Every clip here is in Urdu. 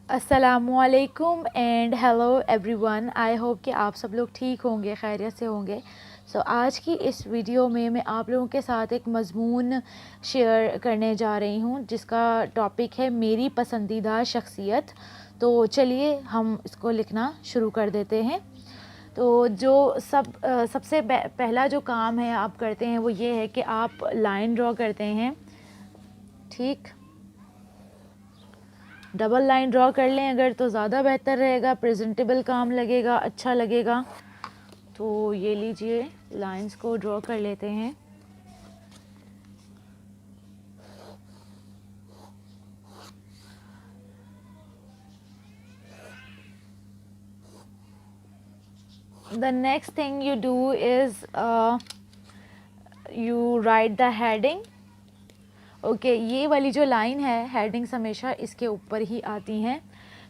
السلام علیکم and hello every one. I hope کہ آپ سب لوگ ٹھیک ہوں گے, خیریت سے ہوں گے. آج کی اس ویڈیو میں آپ لوگوں کے ساتھ ایک مضمون شیئر کرنے جا رہی ہوں جس کا ٹاپک ہے میری پسندیدہ شخصیت. تو چلیے ہم اس کو لکھنا شروع کر دیتے ہیں. تو جو سب سے پہلا جو کام ہے آپ کرتے ہیں وہ یہ ہے کہ آپ لائن ڈرا کرتے ہیں. ٹھیک, ڈبل لائن ڈرا کر لیں اگر تو زیادہ بہتر رہے گا, پریزنٹیبل کام لگے گا, اچھا لگے گا. تو یہ لیجئے لائنز کو ڈرا کر لیتے ہیں. The next thing you do is you write the heading. Okay, یہ والی جو لائن ہے ہیڈنگس ہمیشہ اس کے اوپر ہی آتی ہیں.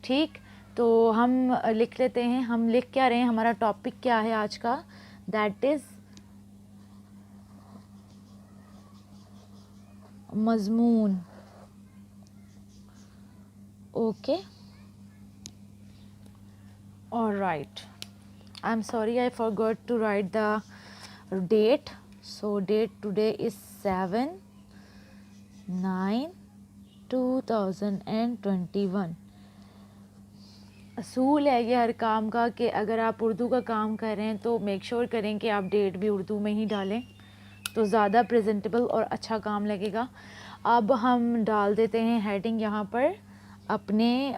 ٹھیک, تو ہم لکھ لیتے ہیں. ہم لکھ کیا رہے ہیں, ہمارا ٹاپک کیا ہے آج کا, دیٹ از مضمون. Okay, alright. I'm sorry I forgot to write the date. So date today is 7/9/2021. اصول ہے یہ ہر کام کا کہ اگر آپ اردو کا کام کر رہے ہیں تو میک شور کریں کہ آپ ڈیٹ بھی اردو میں ہی ڈالیں, تو زیادہ پریزنٹیبل اور اچھا کام لگے گا. اب ہم ڈال دیتے ہیں ہیڈنگ یہاں پر اپنے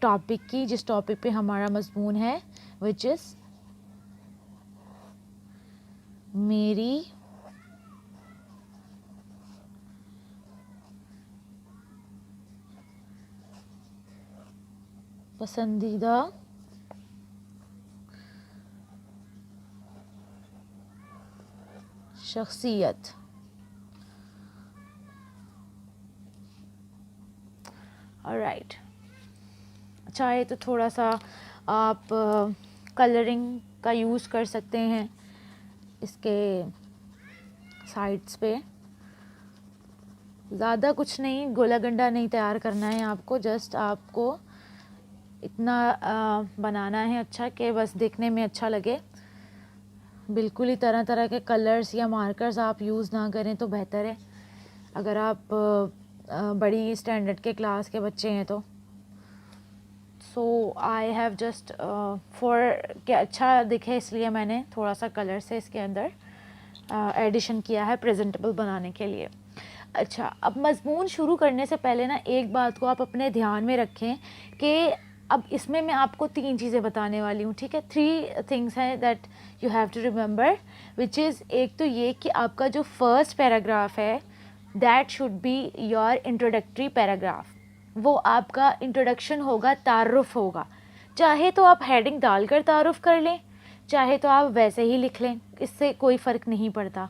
ٹاپک کی, جس ٹاپک پہ ہمارا مضمون ہے, وچ از میری پسندیدہ شخصیت. آلرائٹ, چاہے تو تھوڑا سا آپ کلرنگ کا یوز کر سکتے ہیں اس کے سائڈس پہ. زیادہ کچھ نہیں, گولا گنڈا نہیں تیار کرنا ہے آپ کو, جسٹ آپ کو اتنا بنانا ہے اچھا کہ بس دیکھنے میں اچھا لگے. بالکل ہی طرح طرح کے کلرز یا مارکرز آپ یوز نہ کریں تو بہتر ہے اگر آپ بڑی اسٹینڈرڈ کے کلاس کے بچے ہیں تو. سو آئی ہیو جسٹ فار کہ اچھا دکھے اس لیے میں نے تھوڑا سا کلر سے اس کے اندر ایڈیشن کیا ہے پریزنٹیبل بنانے کے لیے. اچھا, اب مضمون شروع کرنے سے پہلے نا ایک بات کو آپ اپنے دھیان میں رکھیں کہ اب اس میں آپ کو 3 چیزیں بتانے والی ہوں. ٹھیک ہے, 3 things ہیں that you have to remember, which is ایک تو یہ کہ آپ کا جو فرسٹ پیراگراف ہے that should be your introductory paragraph. وہ آپ کا انٹروڈکشن ہوگا, تعارف ہوگا. چاہے تو آپ ہیڈنگ ڈال کر تعارف کر لیں, چاہے تو آپ ویسے ہی لکھ لیں, اس سے کوئی فرق نہیں پڑتا.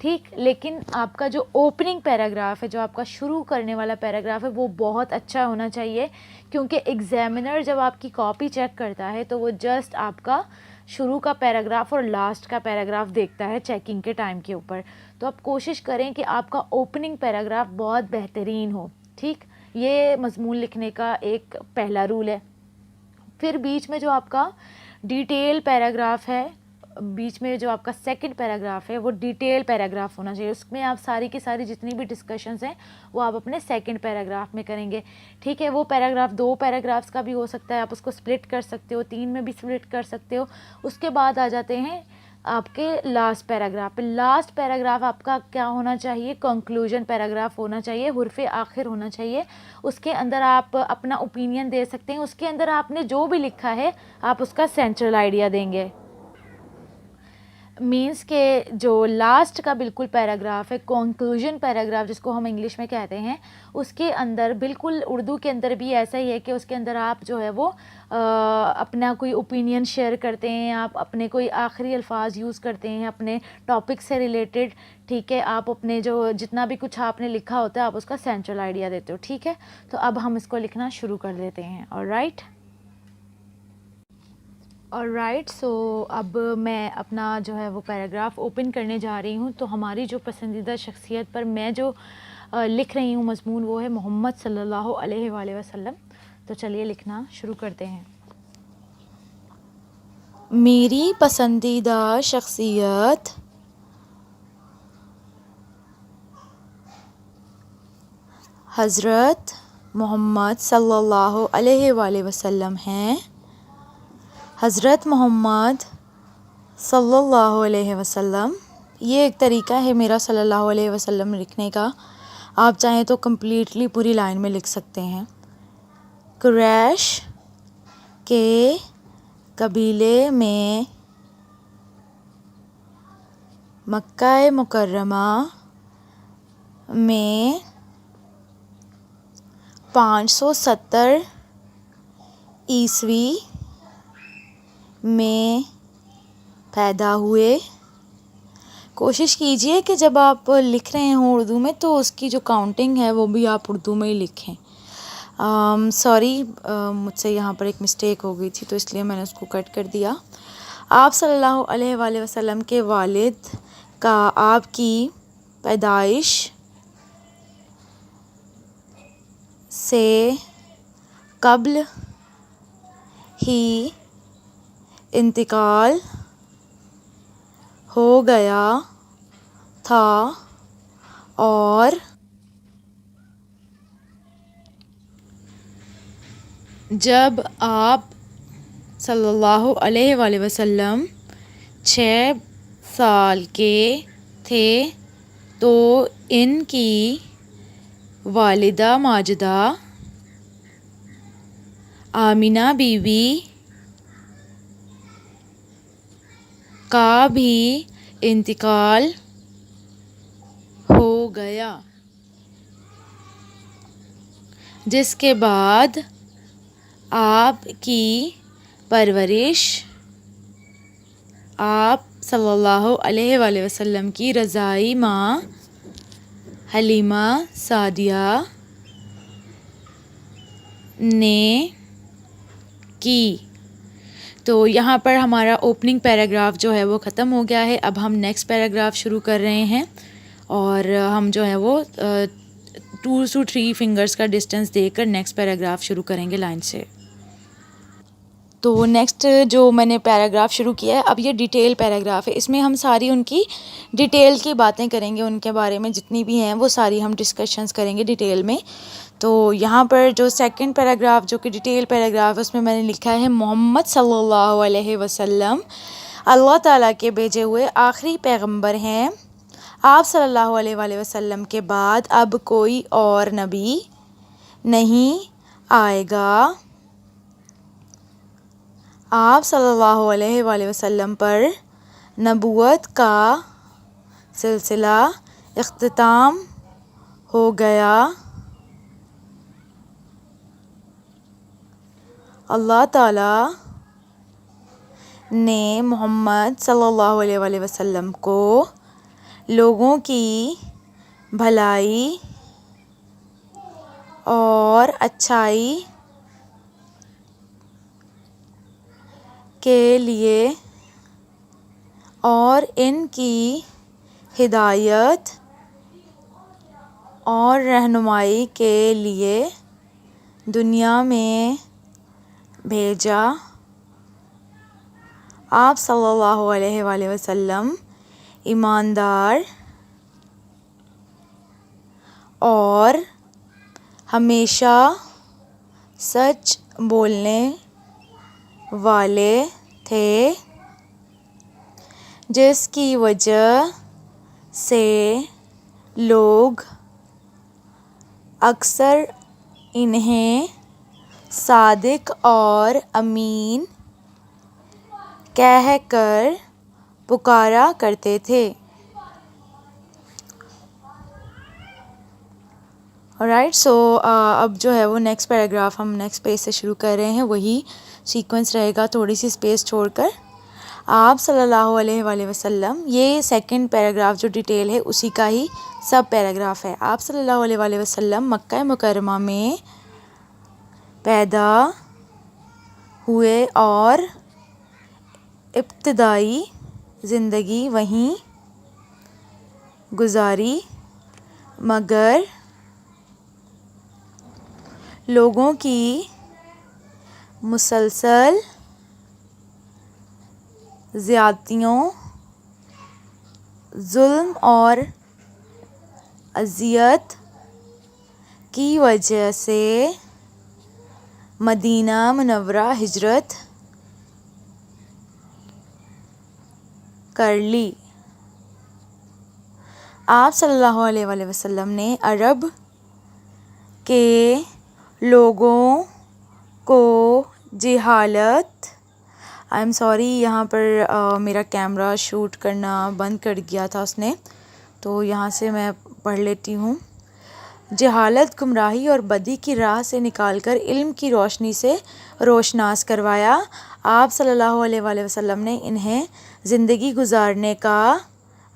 ٹھیک, لیکن آپ کا جو اوپننگ پیراگراف ہے, جو آپ کا شروع کرنے والا پیراگراف ہے, وہ بہت اچھا ہونا چاہیے, کیونکہ ایگزامینر جب آپ کی کاپی چیک کرتا ہے تو وہ جسٹ آپ کا شروع کا پیراگراف اور لاسٹ کا پیراگراف دیکھتا ہے چیکنگ کے ٹائم کے اوپر. تو آپ کوشش کریں کہ آپ کا اوپننگ پیراگراف بہت بہترین ہو. ٹھیک, یہ مضمون لکھنے کا ایک پہلا رول ہے. پھر بیچ میں جو آپ کا ڈیٹیل پیراگراف ہے, بیچ میں جو آپ کا سیکنڈ پیراگراف ہے وہ ڈیٹیل پیراگراف ہونا چاہیے. اس میں آپ ساری کی ساری جتنی بھی ڈسکشنز ہیں وہ آپ اپنے سیکنڈ پیراگراف میں کریں گے. ٹھیک ہے, وہ پیراگراف 2 پیراگرافس کا بھی ہو سکتا ہے, آپ اس کو سپلٹ کر سکتے ہو, 3 میں بھی سپلٹ کر سکتے ہو. اس کے بعد آ جاتے ہیں آپ کے لاسٹ پیراگراف پہ. لاسٹ پیراگراف آپ کا کیا ہونا چاہیے, کنکلوژن پیراگراف ہونا چاہیے, حرف آخر ہونا چاہیے. اس کے اندر آپ اپنا اوپینین دے سکتے ہیں, اس کے اندر آپ نے جو بھی لکھا ہے آپ اس کا سینٹرل آئیڈیا دیں گے. مینس کہ جو لاسٹ کا بالکل پیراگراف ہے, کنکلوژن پیراگراف جس کو ہم انگلش میں کہتے ہیں, اس کے اندر بالکل اردو کے اندر بھی ایسا ہی ہے کہ اس کے اندر آپ جو ہے وہ اپنا کوئی اوپینین شیئر کرتے ہیں, آپ اپنے کوئی آخری الفاظ یوز کرتے ہیں اپنے ٹاپک سے ریلیٹڈ. ٹھیک ہے, آپ اپنے جو جتنا بھی کچھ آپ نے لکھا ہوتا ہے آپ اس کا سینٹرل آئیڈیا دیتے ہو. ٹھیک ہے, تو اب ہم اس کو لکھنا شروع کر دیتے ہیں. All right, all right. سو اب میں اپنا جو ہے وہ پیراگراف اوپن کرنے جا رہی ہوں. تو ہماری جو پسندیدہ شخصیت پر میں جو لکھ رہی ہوں مضمون وہ ہے محمد صلی اللہ علیہ وآلہ وسلم. تو چلیے لکھنا شروع کرتے ہیں. میری پسندیدہ شخصیت حضرت محمد صلی اللہ علیہ وآلہ وسلم ہیں. حضرت محمد صلی اللہ علیہ وسلم، یہ ایک طریقہ ہے میرا صلی اللہ علیہ وسلم لکھنے کا. آپ چاہیں تو کمپلیٹلی پوری لائن میں لکھ سکتے ہیں. قریش کے قبیلے میں مکہ مکرمہ میں 570 عیسوی میں پیدا ہوئے. کوشش کیجئے کہ جب آپ لکھ رہے ہوں اردو میں تو اس کی جو کاؤنٹنگ ہے وہ بھی آپ اردو میں ہی لکھیں. سوری، مجھ سے یہاں پر ایک مسٹیک ہو گئی تھی تو اس لیے میں نے اس کو کٹ کر دیا. آپ صلی اللہ علیہ وآلہ وسلم کے والد کا آپ کی پیدائش سے قبل ہی انتقال ہو گیا تھا اور جب آپ صلی اللہ علیہ وآلہ وسلم 6 سال کے تھے تو ان کی والدہ ماجدہ آمینہ بی بی کا بھی انتقال ہو گیا، جس کے بعد آپ کی پرورش آپ صلی اللہ علیہ وآلہ وسلم کی رضاعی ماں حلیمہ سعدیہ نے کی. تو یہاں پر ہمارا اوپننگ پیراگراف جو ہے وہ ختم ہو گیا ہے. اب ہم نیکسٹ پیراگراف شروع کر رہے ہیں اور ہم جو ہے وہ 2 to 3 فنگرز کا ڈسٹینس دے کر نیکسٹ پیراگراف شروع کریں گے لائن سے. تو نیکسٹ جو میں نے پیراگراف شروع کیا ہے اب یہ ڈیٹیل پیراگراف ہے. اس میں ہم ساری ان کی ڈیٹیل کی باتیں کریں گے، ان کے بارے میں جتنی بھی ہیں وہ ساری ہم ڈسکشنز کریں گے ڈیٹیل میں. تو یہاں پر جو سیکنڈ پیراگراف جو کہ ڈیٹیل پیراگراف ہے اس میں نے لکھا ہے محمد صلی اللہ علیہ وسلم اللہ تعالیٰ کے بھیجے ہوئے آخری پیغمبر ہیں. آپ صلی اللہ علیہ وآلہ وسلم کے بعد اب کوئی اور نبی نہیں آئے گا. آپ صلی اللہ علیہ وآلہ وسلم پر نبوت کا سلسلہ اختتام ہو گیا. اللہ تعالیٰ نے محمد صلی اللہ علیہ وآلہ وسلم کو لوگوں کی بھلائی اور اچھائی کے لیے اور ان کی ہدایت اور رہنمائی کے لیے دنیا میں بھیجا. آپ صلی اللہ علیہ وآلہ وسلم ایماندار اور ہمیشہ سچ بولنے والے تھے، جس کی وجہ سے لوگ اکثر انہیں صادق اور امین کہہ کر پکارا کرتے تھے. رائٹ، سو اب جو ہے وہ نیکسٹ پیراگراف ہم نیکسٹ پیج سے شروع کر رہے ہیں. وہی سیکوینس رہے گا، تھوڑی سی اسپیس چھوڑ کر. آپ صلی اللہ علیہ وآلہ وسلم، یہ سیکنڈ پیراگراف جو ڈیٹیل ہے اسی کا ہی سب پیراگراف ہے. آپ صلی اللہ علیہ وآلہ وسلم مکہ مکرمہ میں پیدا ہوئے اور ابتدائی زندگی وہیں گزاری، مگر لوگوں کی مسلسل زیادتیوں، ظلم اور اذیت کی وجہ سے مدینہ منورہ ہجرت کر لی۔ آپ صلی اللہ علیہ وآلہ وسلم نے عرب کے لوگوں کو جہالت، آئی ایم سوری یہاں پر میرا کیمرہ شوٹ کرنا بند کر دیا تھا اس نے، تو یہاں سے میں پڑھ لیتی ہوں۔ جہالت، گمراہی اور بدی کی راہ سے نکال کر علم کی روشنی سے روشناس کروایا۔ آپ صلی اللہ علیہ وآلہ وسلم نے انہیں زندگی گزارنے کا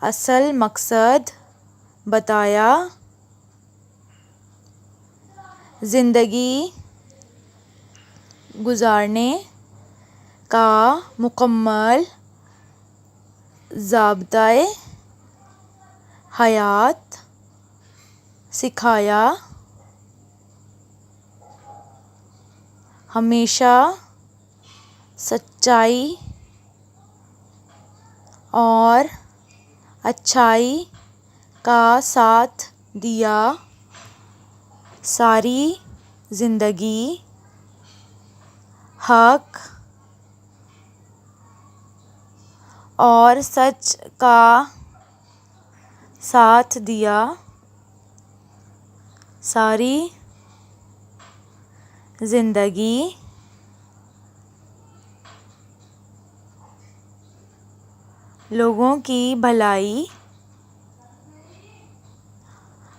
اصل مقصد بتایا۔ زندگی گزارنے کا مکمل ضابطۂ حیات سکھایا۔ ہمیشہ سچائی اور اچھائی کا ساتھ دیا۔ ساری زندگی حق اور سچ کا ساتھ دیا۔ ساری زندگی لوگوں کی بھلائی،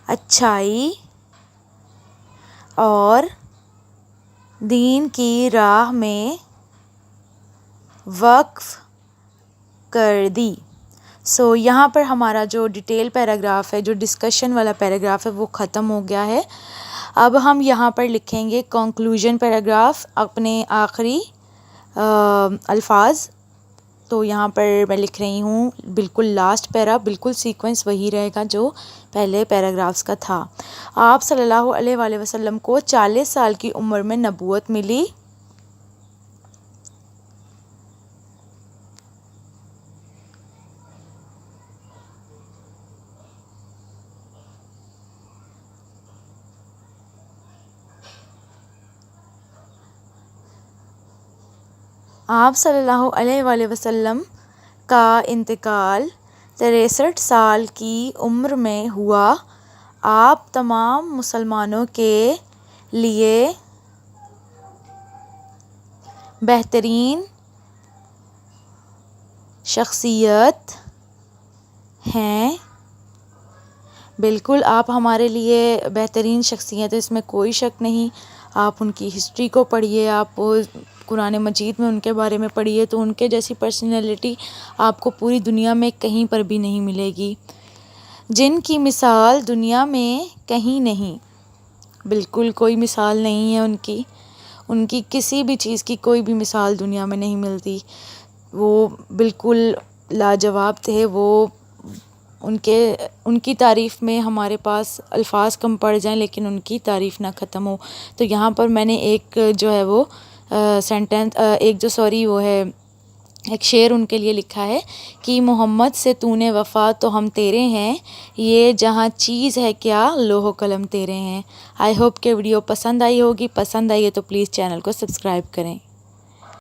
اچھائی اور دین کی راہ میں وقف کر دی۔ سو یہاں پر ہمارا جو ڈیٹیل پیراگراف ہے، جو ڈسکشن والا پیراگراف ہے، وہ ختم ہو گیا ہے۔ اب ہم یہاں پر لکھیں گے کنکلوژن پیراگراف، اپنے آخری الفاظ۔ تو یہاں پر میں لکھ رہی ہوں بالکل لاسٹ پیرا، بالکل سیکوینس وہی رہے گا جو پہلے پیراگرافس کا تھا۔ آپ صلی اللہ علیہ وآلہ وسلم کو 40 سال کی عمر میں نبوت ملی۔ آپ صلی اللہ علیہ وآلہ وسلم کا انتقال 63 سال کی عمر میں ہوا۔ آپ تمام مسلمانوں کے لیے بہترین شخصیت ہیں۔ بالکل آپ ہمارے لیے بہترین شخصیت ہے، اس میں کوئی شک نہیں۔ آپ ان کی ہسٹری کو پڑھیے، آپ قرآن مجید میں ان کے بارے میں پڑھیے، تو ان کے جیسی پرسنالٹی آپ کو پوری دنیا میں کہیں پر بھی نہیں ملے گی، جن کی مثال دنیا میں کہیں نہیں، بالکل کوئی مثال نہیں ہے ان کی کسی بھی چیز کی کوئی بھی مثال دنیا میں نہیں ملتی۔ وہ بالکل لاجواب تھے۔ وہ ان کی تعریف میں ہمارے پاس الفاظ کم پڑ جائیں، لیکن ان کی تعریف نہ ختم ہو۔ تو یہاں پر میں نے ایک جو ہے وہ ایک شعر ان کے لیے لکھا ہے کہ محمد سے تو نے وفا تو ہم تیرے ہیں، یہ جہاں چیز ہے کیا لوح و قلم تیرے ہیں۔ آئی ہوپ کہ ویڈیو پسند آئی ہوگی، پسند آئی ہے تو پلیز چینل کو سبسکرائب کریں۔